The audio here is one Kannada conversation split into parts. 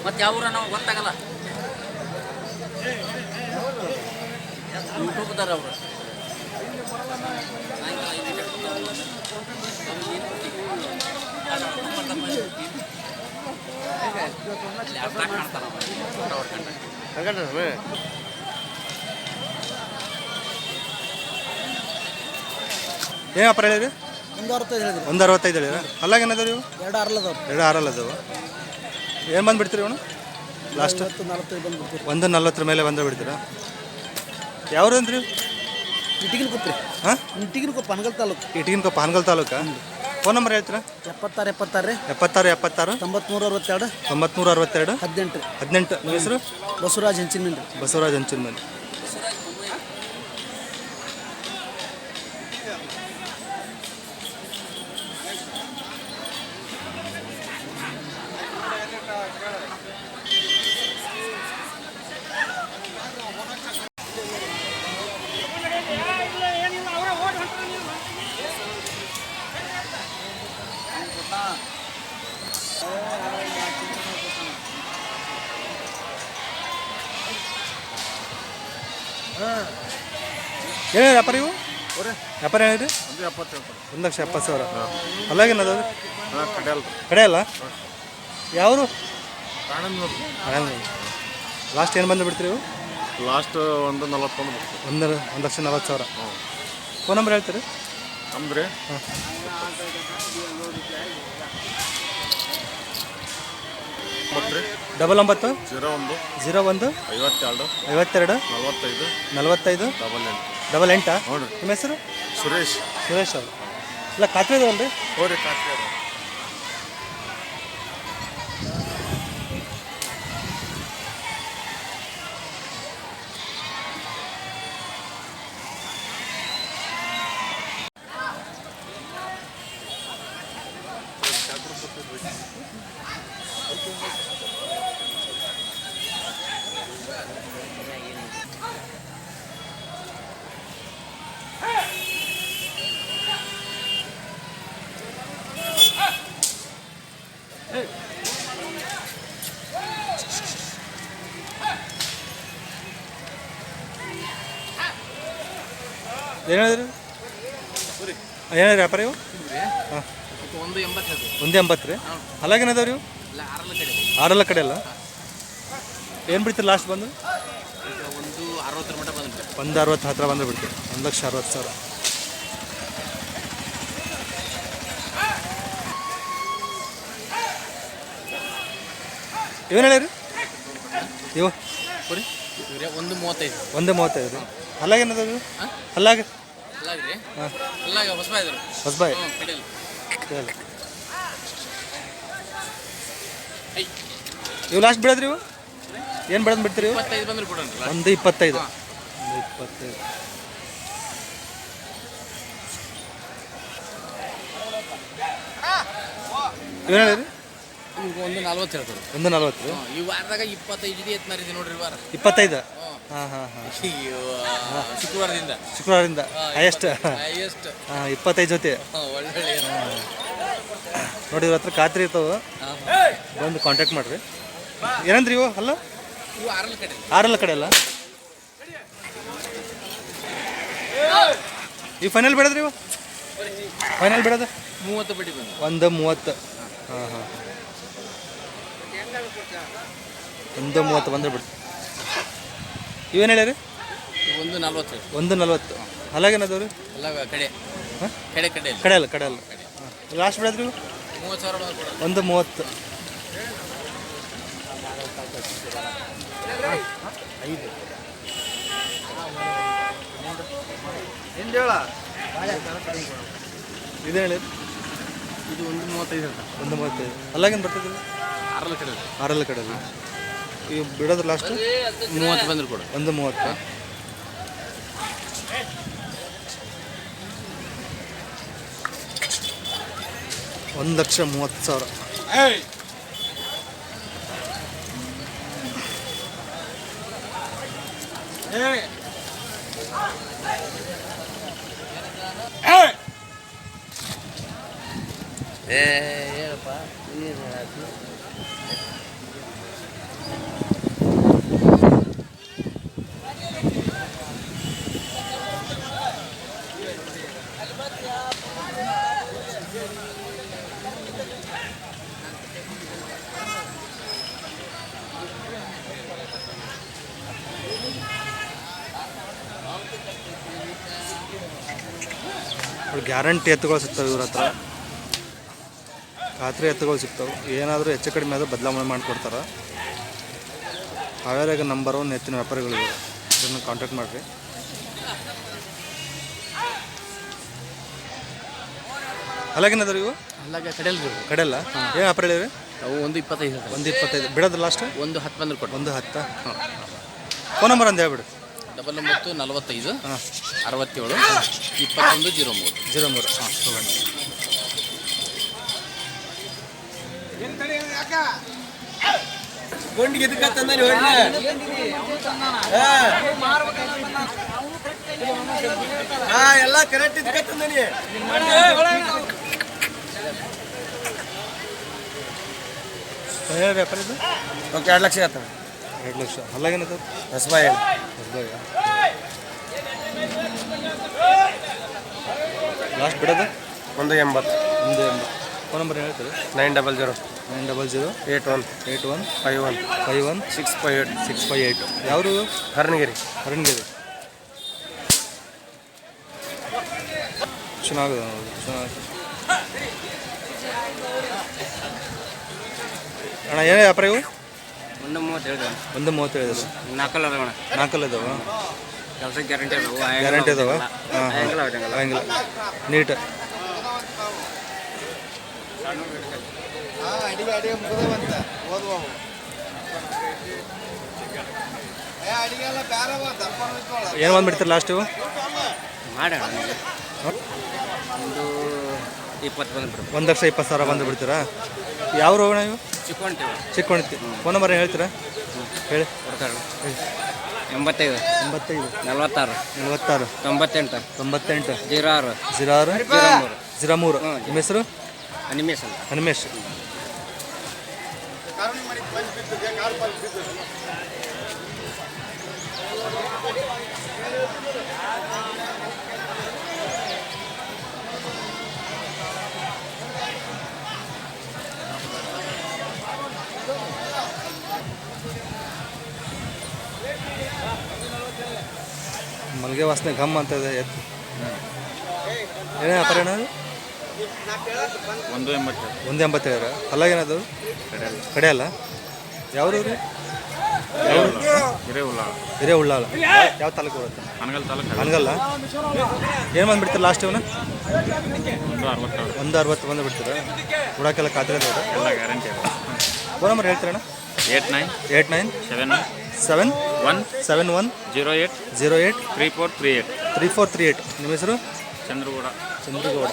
ಮತ್ತೆ ಯಾವ ಊರ ನಾವು ಗೊತ್ತಾಗಲ್ಲ. ಯೂಟ್ಯೂಬ್ದಾರ ಅವರು ಏನು ವ್ಯಾಪಾರ ಹೇಳಿರಿ? 165 ಹೇಳಿದ್ರಿ. 165 ಹೇಳಿರ. ಅಲ್ಲಾಗ ಏನದ ನೀವು? 2 ಆರಲ್ಲದವ್ರು. 2 ಆರಲ್ಲದವು. ಏನು ಬಂದು ಬಿಡ್ತೀರಿ ಇವನು ಲಾಸ್ಟ್? 40 ಬಂದು ಬಿಡ್ತೀರಿ. 140 ಮೇಲೆ ಬಂದರೆ ಬಿಡ್ತೀರಾ? ಯಾವ್ದು ಅಂದ್ರಿ? ಇಟ್ಟಿಗಿನ ಕೊಪ್ರಿ. ಹಾಂ, ಇಟ್ಟಿಗಿನ ಕೊಪ್ಪ ಹನಗಲ್ ತಾಲೂಕು. ಇಟಗಿನ ಕೊಪ್ಪ ಹಾನಗಲ್ ತಾಲೂಕಾ? ಫೋನ್ ನಂಬರ್ ಹೇಳ್ತೀರಾ? 76 76 76 76 93 62 93 62 18 18. ನಿಮ್ಮ ಹೆಸರು? ಬಸವರಾಜ್ ಹೆಂಚಿನ ರೀ. ಬಸವರಾಜ್ ಹಂಚಿನ ಮೇಲೆ. ಏನೇನು ವ್ಯಾಪಾರ ಇವು? ವ್ಯಾಪಾರ ಏನಿದೆ? 1,70,000. ಅಲ್ಲಾಗೇನದ? ಕಡೆ ಅಲ್ಲ. ಯಾವರು? ಲಾಸ್ಟ್ ಏನು ಬಂದು ಬಿಡ್ತೀರಿ ಇವು? ಲಾಸ್ಟ್ 140 1,40,000. ಫೋನ್ ನಂಬರ್ ಹೇಳ್ತೀರಿ? ನಮ್ದ್ರಿ ಹಾಂ, 99 01 01 52 52 45 45 88 88. ನೋಡ್ರಿ. ನಿಮ್ಮ ಹೆಸರು? ಸುರೇಶ್. ಸುರೇಶ್ ಅವರು. ಇಲ್ಲ ಖಾತ್ರಿ ಇದಾವಲ್ರಿ? ಹೋರಿ ಕಾತ್ರಿ ಏನು ಹೇಳಿದ್ರಿ? ಏನು ಹೇಳಿರಿ ವ್ಯಾಪಾರ ಇವು? ಹಾಂ, 180 ರೀ. ಅಲ್ಲಾಗೇನದಾವ ರೀ ಇವು? ಆರಲ್ಲ ಕಡೆ ಅಲ್ಲ. ಏನು ಬಿಡ್ತೀರಿ ಲಾಸ್ಟ್ ಬಂದು? 160 ಮಟ್ಟ ಬಂದ್ಬಿಟ್ಟು 160 ಹತ್ರ ಬಂದು ಬಿಡ್ತೀವಿ. 1,60,000. ಏನು ಹೇಳಿರಿ ಇವು? 135. 135 ರೀ. ಅಲ್ಲಾಗೇನದ ಇವು? ಅಲ್ಲಾಗ ಅಲ್ಲಾಗ್ರಿ? ಹಾಂ, ಅಲ್ಲಾಗ ಹೊಸಬಾಯ್ ಇದ್ರು. ಹೊಸಬಾಯಿ. ಕಡೆಯಲ್ಲಿ ಇವು ಲಾಸ್ಟ್ ಬಿಡೋದ್ರಿ ಇವು? ಏನು ಬೆಳೆದು ಬಿಡ್ತೀರಿ ಇವು? 25 ಬಂದ್ರೆ ಕೊಡೋಣ. 125. ಹಾಂ. 125. ಏನು ಹೇಳಿರಿ? 140 ಹೇಳ್ತಾರೆ. 140 ರೀ. ಈ ವಾರದಾಗ 25 ಇದೆ ಎತ್ನಾರಿದೆ ನೋಡ್ರಿ ವಾರ. 25. ಹಾಂ ಹಾಂ ಹಾಂ. ಅಯ್ಯೋ, ಶುಕ್ರವಾರದಿಂದ ಶುಕ್ರವಾರದಿಂದ ಹೈಯೆಸ್ಟ್. ಹೈಯೆಸ್ಟ್. ಹಾಂ, 25 ಜೊತೆ. ಒಳ್ಳೆ ನೋಡಿ, ಇವ್ರ ಹತ್ರ ಖಾತ್ರಿ ಇರ್ತಾವೆ, ಬಂದು ಕಾಂಟ್ಯಾಕ್ಟ್ ಮಾಡಿರಿ. ಏನಂದ್ರಿ ಇವು? ಅಲ್ಲ, ಇವು ಆರಲ್ಲ ಕಡೆ. ಆರಲ್ಲ ಕಡೆ ಅಲ್ಲ. ಈ ಫೈನಲ್ ಬಿಡೋದ್ರಿ ಇವು? ಫೈನಲ್ ಬಿಡೋದು 30 ಬಡ್ಡಿ ಬಂದು 130. ಹಾಂ ಹಾಂ, 130 ಬಂದರೆ ಬಿಡ್ತೀವಿ. ಇವೇನು ಹೇಳಿರಿ? 140. 140. ಅಲ್ಲಾಗೇನದವ್ರಿ? ಎಲ್ಲ ಕಡೆ. ಹಾಂ, ಕಡೆ ಕಡೆ ಕಡೆ ಅಲ್ಲ ಕಡೆ ಅಲ್ಲ. ಹಾಂ, ಲಾಸ್ಟ್ ಬಿಡೋದ್ರಿ ಇವು? 30,000 ಬಂದ್ರೆ ಕೊಡೋಣ. 130. ಇದೇನು ಹೇಳಿರಿ? ಇದು 135 ಅಂತ. 135. ಅಲ್ಲಾಗೇನು ಬರ್ತದೆ? ಆರಲ್ಲ ಕಡೆ. ಆರಲ್ಲ ಕಡೆ ಅಲ್ಲ. ಈಗ ಬಿಡೋದು ಲಾಸ್ಟ್ 30 ಬಂದ್ರೆ ಕೊಡು. 130. 1,30,000. ಹೇಳಪ್ಪ. ಗ್ಯಾರಂಟಿ ಎತ್ತುಗಳು ಸಿಗ್ತವೆ ಇವ್ರ ಹತ್ರ. ಖಾತ್ರಿ ಎತ್ತುಗಳು ಸಿಗ್ತವೆ. ಏನಾದರೂ ಹೆಚ್ಚು ಕಡಿಮೆ ಆದರೂ ಬದಲಾವಣೆ ಮಾಡಿಕೊಡ್ತಾರೆ. ಹಾವೇರಿಯಾಗ ನಂಬರ್ 1 ಎತ್ತಿನ ವ್ಯಾಪಾರಿಗಳಿವೆ. ಇದನ್ನು ಕಾಂಟ್ಯಾಕ್ಟ್ ಮಾಡಿರಿ. ಅಲ್ಲಾಗೇನದ ಇವು ಅಲ್ಲಾಗ ಕಡೆಯಲ್ರಿ ಕಡೆಯಲ್ಲ ಏನು ವ್ಯಾಪಾರ ಹೇಳಿರಿ? ಅವು 1.25 ಒಂದು 25 ಬಿಡೋದು ಲಾಸ್ಟ್ 1.10 ಬಂದ್ರೆ ಕೊಡು. 1.10. ಫೋನ್ ನಂಬರ್ ಅಂತ ಹೇಳ್ಬಿಡು. 99 45 ಹಾಂ 67 21 03. 03. ಹಾಂ ತಗೊಂಡು ಎಲ್ಲ ಕರೆಕ್ಟ್ ಇದ್ಕತ್ತಂದನಿ. ಹೇಳಿ ವ್ಯಾಪಾರ ಇದು ಓಕೆ 2 ಲಕ್ಷ ಆಯ್ತು. 2 ಲಕ್ಷ. ಅಲ್ಲಾಗೇನದ ಹೊಸಬಾಯಿ ಲಾಸ್ಟ್ ಬಿಡೋದು 180. 180. ಫೋನ್ ನಂಬರ್ ಹೇಳ್ತಾರೆ? 900 900 81 81 51 51 658. 658. ಯಾವರು? ಹರಣಿಗಿರಿ. ಹರಣಿಗಿರಿ. ಚೆನ್ನಾಗಿದೆ ಚೆನ್ನಾಗಿದೆ ಅಣ್ಣ. ಏನೇ ವ್ಯಾಪಾರ ಇವು? 1.37. 1.37. 4 ಅದಾವ ಅಣ್ಣ. 4 ಇದಾವ. ಕೆಲಸ ಗ್ಯಾರಂಟಿ ಅದಾವು. ಗ್ಯಾರಂಟಿ ಇದಾವ. ಹಾಂ ಹಂಗಿಲ್ಲ ನೀಟ್. ಏನು ಬಂದ್ಬಿಡ್ತೀರಿ ಲಾಸ್ಟ್ ಇವು? ಮಾಡೋಣ ಒಂದು 20 ಬಂದ್ಬಿಡ್ತು. 1,20,000 ಬಂದು ಬಿಡ್ತೀರಾ? ಯಾವ ರೋಗಣ ಇವು? ಚಿಕ್ಕೊಂತೀವಿ. ಚಿಕ್ಕೊಣತಿ. ಫೋನ್ ನಂಬರ್ ಹೇಳ್ತೀರಾ? ಹೇಳಿ. ಕೊಡ್ತಾರೆ 85 85 46 46 98 98 06 06 03. ನಿಮ್ಮ ಹೆಸರು? ಅನಿಮೇಶ್ ಅಂತ. ಹನುಮೇಶ್. ಮಲ್ಗೆ ವಾಸನೆ ಘಮ್ ಅಂತ ಇದೆ ಎತ್ತು. ಏನೇ ವ್ಯಾಪಾರ ಏನದು? 1.80. 1.87. ಅಲ್ಲಾಗೇನದು? ಕಡೆಯಲ್ಲ. ಯಾವ್ದು ರೀ? ಹಿರೇಉಳ್ಳಾಳ. ಯಾವ ತಾಲೂಕು ಬರುತ್ತೆ? ಹನಗಲ್ಲ. ಏನು ಬಂದುಬಿಡ್ತೀರ ಲಾಸ್ಟ್ ಇವನ್ನ? 160 ಬಂದು ಬಿಡ್ತೀರಾ? ಹುಡಾಕೆಲ್ಲ ಖಾತ್ರಿ ಅದಾವ? ಫೋನ್ ನಂಬರ್ ಹೇಳ್ತೀರಣ್ಣ? 89 71 08 3438. ನಿಮ್ಮ ಹೆಸರು? ಚಂದ್ರಗೌಡ.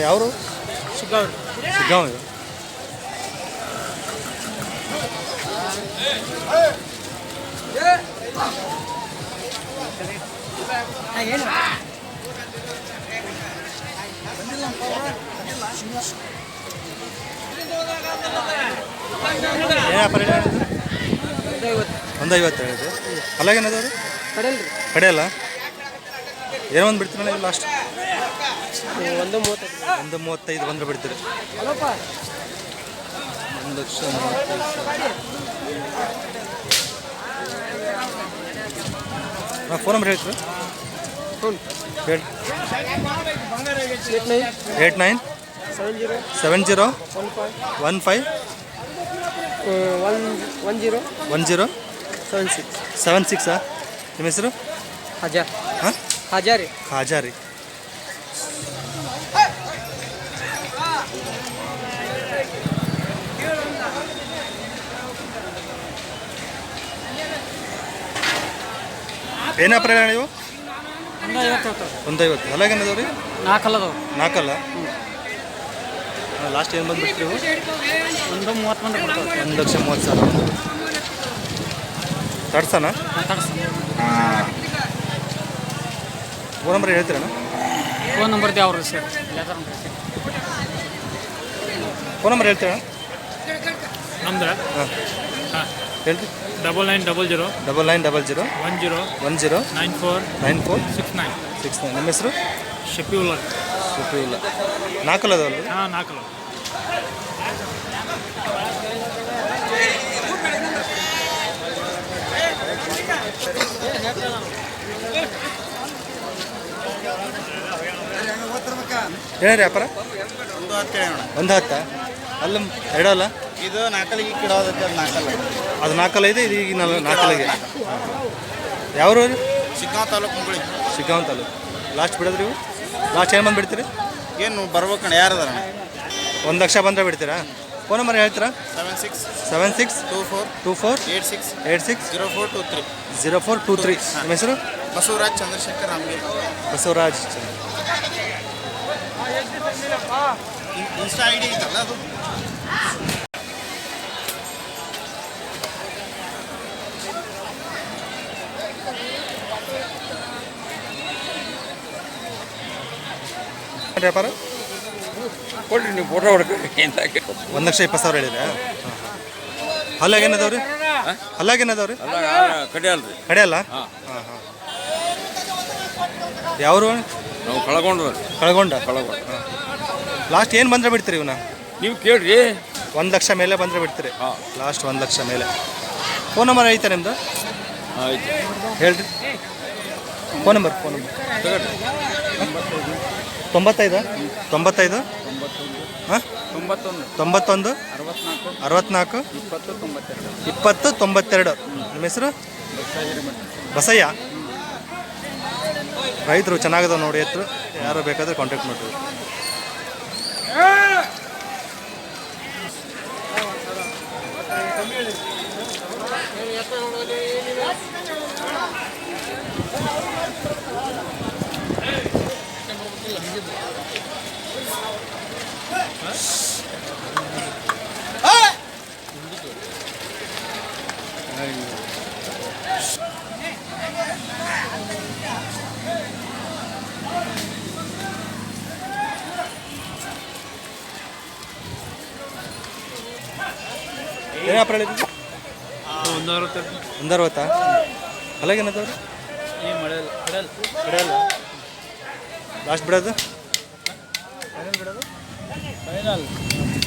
ಯಾವರು? ಶಿಗ್ಗಾಂವ್. ಏನು ವ್ಯಾಪಾರ ಹೇಳಿದ್ರು? 150 ಹೇಳಿದ್ರು. ಅಲ್ಲಾಗೇನದವ್ರು? ಕಡೆಯಲ್ಲ. ಏನೋ ಒಂದು ಬಿಡ್ತೀರಣ್ಣ ನೀವು ಲಾಸ್ಟ್? 1.35 ಬಂದ್ರೆ ಬಿಡ್ತೀರಿ. 1,35,000. ಫೋನ್ ನಂಬರ್ ಹೇಳ್ತೀರಾ? ಹೇಳಿ. 89 70 15 10 76. ನಿಮ್ಮ ಹೆಸರು? ಹಾಂ ಖಾಜಾರಿ. ಏನು ವ್ಯಾಪಾರ ನೀವು? 150. ಅಲ್ಲಾಗೇನದವ ರೀ? 4 ಲಾಸ್ಟ್ ಏನು ಬಂದುಬಿಟ್ರಿ ನೀವು? 1,30,000. ತಡ್ಸಣ? ಫೋನ್ ನಂಬರ್ ಹೇಳ್ತೀರಣ್ಣ? ಫೋನ್ ನಂಬರ್ ಯಾವ್ರಿ ಸರ್? ಫೋನ್ ನಂಬರ್ ಹೇಳ್ತೀರಣ್ಣ? ನಮ್ದು ಹಾಂ ಹೇಳ್ರಿ. 9900 9900 10 10 94 69 69. ನಿಮ್ಮ ಹೆಸರು? ಶಫೀವುಲ್ಲಾ. ಶಫೀವುಲ್ಲಾ. ನಾಲ್ಕಲ್ಲ ಅದಾವಲ್ಲ? ಹಾಂ, 4 ಏನಾರಿ ವ್ಯಾಪಾರ? ಒಂದು 10. ಅಲ್ಲ ಎರಡಲ್ಲ? ಇದು ನಾಲ್ಕಲ್ಲಿಗೆ ಕಿಡೋದಕ್ಕೆ ಅದು ನಾಲ್ಕಲ್ಲ. ಅದು ನಾಲ್ಕಲ್ಲ ಇದೆ, ಇದು ಈಗ 4 ಯಾವ್ರು? ಶಿಗ್ಗಾಂವ್ ತಾಲೂಕು ಮುಗುಳಿ. ಶಿಗ್ಗಾಂವ್ ತಾಲೂಕು. ಲಾಸ್ಟ್ ಬಿಡೋದ್ರಿ ಇವು? ಲಾಸ್ಟ್ ಏನು ಬಂದು ಬಿಡ್ತೀರಿ? ಏನು ಬರ್ಬೇಕಣ್ಣ, ಯಾರದಾರ? 1 ಲಕ್ಷ ಬಂದರೆ ಬಿಡ್ತೀರಾ? ಫೋನ್ ನಂಬರ್ ಹೇಳ್ತೀರಾ? 76 24 86 0423. ನಿಮ್ಮ ಹೆಸರು? ಬಸವರಾಜ್ ಚಂದ್ರಶೇಖರ್ ರಾಮಗಿರಿ. ಬಸವರಾಜ್. ಇನ್ಸ್ಟಾ ಐಡಿ ಐತಲ್ಲ ಅದು. ವ್ಯಾಪಾರ ಕೊಡ್ರಿ ನೀವು ಫೋಟೋ ಹೊಡ್ಕೊಡಿ. 1,20,000 ಹೇಳಿದ್ರೆ. ಹಲ್ಲಾಗೇನದವ್ರಿ? ಹಲ್ಲಾಗೇನದವ್ರಿ? ಕಡೆ ಅಲ್ರಿ. ಕಡೆ ಅಲ್ಲ? ಹಾಂ ಹಾಂ. ಯಾವರು? ನಾವು ಕಳ್ಕೊಂಡ್ರಿ. ಕಳ್ಗೊಂಡ. ಲಾಸ್ಟ್ ಏನು ಬಂದರೆ ಬಿಡ್ತೀರಿ ಇವನ್ನ? ನೀವು ಕೇಳ್ರಿ. 1 ಲಕ್ಷ ಮೇಲೆ ಬಂದರೆ ಬಿಡ್ತೀರಿ? ಹಾಂ. ಲಾಸ್ಟ್ 1 ಲಕ್ಷ ಮೇಲೆ. ಫೋನ್ ನಂಬರ್ ಐತೆ ನಿಮ್ಮದು? ಆಯ್ತು ಹೇಳ್ರಿ. ಫೋನ್ ನಂಬರ್ ತಗೊಳ್ರಿ. 95 ಹಾಂ 91 64 20 92. ನಿಮ್ಮ ಹೆಸರು? ಬಸಯ್ಯ. ರೈತರು ಚೆನ್ನಾಗದ ನೋಡಿ ಎತ್ತರು, ಯಾರು ಬೇಕಾದ್ರೆ ಕಾಂಟ್ಯಾಕ್ಟ್ ಮಾಡ್ತೀವಿ. ಏನು ವ್ಯಾಪಾರ ಹೇಳಿದ್ರಿ? 160. ಅಲ್ಲಾಗೇನದವ್ರಿ? ಬಿಡಲ್ಲ. ಲಾಸ್ಟ್ ಬಿಡೋದು? ಏನೇನು ಬಿಡೋದು? ಫೈನಲ್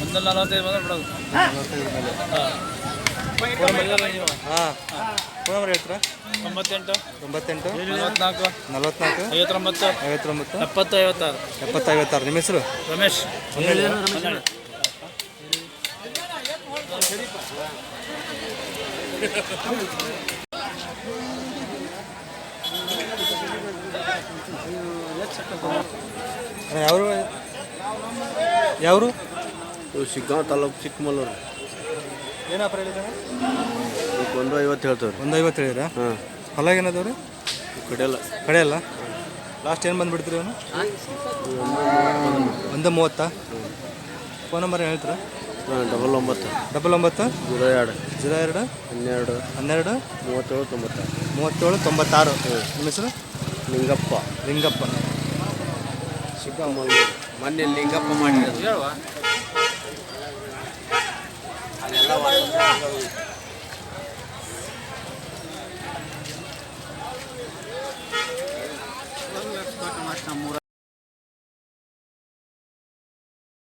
145 ಬಂದ್ರೆ ಬಿಡೋದು. 45 ಮೇಲೆ. ಹಾಂ. ಫೋನ್ ನಂಬರ್ ಹೇಳ್ತೀರಾ? 98 94 44 59 59 70 56 70 56. ನಿಮ್ಮ ಹೆಸರು? ರಮೇಶ್. ಯಾವರು? ಶಿಗ್ಗಾಂವ್ ತಾಲೂಕು ಚಿಕ್ಕಮಲ್ಲೂರು. ಏನು ವ್ಯಾಪಾರ ಹೇಳಿದಾರೆ? 150 ಹೇಳ್ತೇವ್ರಿ. 150 ಹೇಳಿರಾ? ಹಾಂ. ಹೊಲಾಗೇನದವ್ರಿ? ಕಡೆಯಲ್ಲ. ಕಡೆ ಅಲ್ಲ? ಲಾಸ್ಟ್ ಏನು ಬಂದು ಬಿಡ್ತೀರಿ ಅವನು? 130. ಫೋನ್ ನಂಬರ್ ಹೇಳ್ತೀರಾ? 99 99 02 02 12 12 37 96. 36. ನಿಮ್ಮ ಹೆಸರು? ಲಿಂಗಪ್ಪ. ಲಿಂಗಪ್ಪ. ಚಿಕ್ಕಮಲ್ಲೂರು. ಮೊನ್ನೆ ಲಿಂಗಪ್ಪ ಮಾಡಿರೋದು.